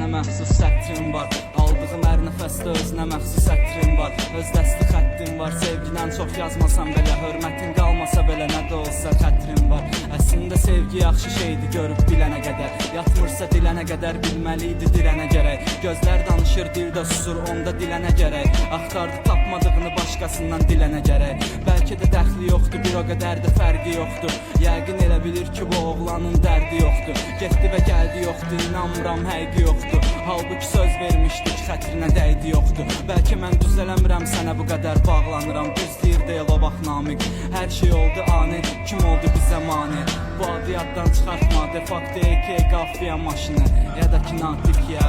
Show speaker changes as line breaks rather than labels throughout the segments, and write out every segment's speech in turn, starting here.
sənə məxsus sətrin var. Aldığım hər nəfəsdə özünə məxsus ətrin var. Öz dəsti xəttin var. Sevgidən çox yazmasan belə, hörmətin qalmasa belə, nə də olsa xətrin var. Əslində sevgi yaxşı şeydir, görüb bilənə qədər. Yatmırsa dilənə qədər, bilməliydi dirənə gərək. Gözlər danışır, dildə susur, onda dilənə gərək. Axtardı tapmadığını başqasından dilənə gərək. Bəlkə də dəxli yoxdur, bir o qədər də fərqi yoxdur. Yəqin elə bilir ki, bu oğlanın dərdi yoxdur. Getdi və gəldi yoxdur, inanmıram həqiqi yoxdur. Halbuki söz vermişdik, xətrinə dəydi yoxdur. Bəlkə mən düzələmirəm, sənə bu qədər bağlanıram. Düz deyir deyil o vaxt Namiq. Hər şey oldu ani, kim oldu bizə mani? Bu adı yaddan çıxartma, de facto AK qafiyə maşını, ya da ki natik ya.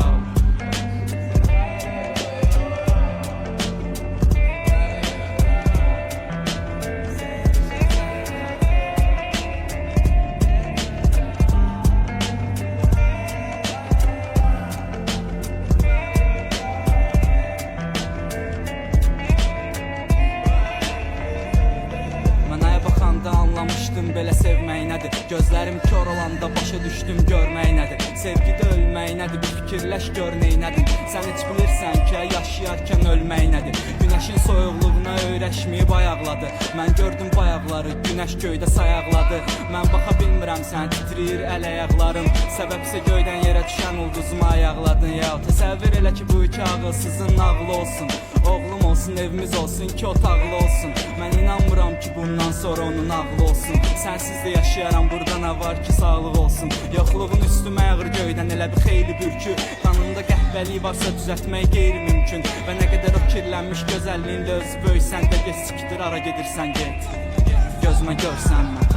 Anlamışdım belə sevmək nədir. Gözlərim kör olanda başa düşdüm görmək nədir. Sevgidə ölmək nədir, bir fikirləş gör neynədir. Sən heç bilirsən ki, yaşayarkən ölmək nədir. Günəşin soyuqluğuna öyrəşməyib ayaqladı. Mən gördüm bayaqları, günəş göydə sayaqladı. Mən baxa bilmirəm, sən titriyir əl ayaqlarım. Səbəbsə göydən yerə düşən ulduzuma ayaqladın ya. Təsəvvür elə ki, bu iki ağılsızın nağlı olsun. Oğlum olsun, evimiz olsun, iki otaqlı olsun. Mən inanmıram ki, bundan sonra onun ağlı olsun. Sənsiz də yaşayaram, burada nə var ki, sağlıq olsun. Yoxluğun üstümə yağır göydən elə bir xeyli bürkü. Qanımda qəhbəlik varsa düzəltmək qeyri-mümkün. Və nə qədər o kirlənmiş gözəlliğinlə özü böyüsən də, get sikdir, ara gedirsən get. Gözümə görsənmə.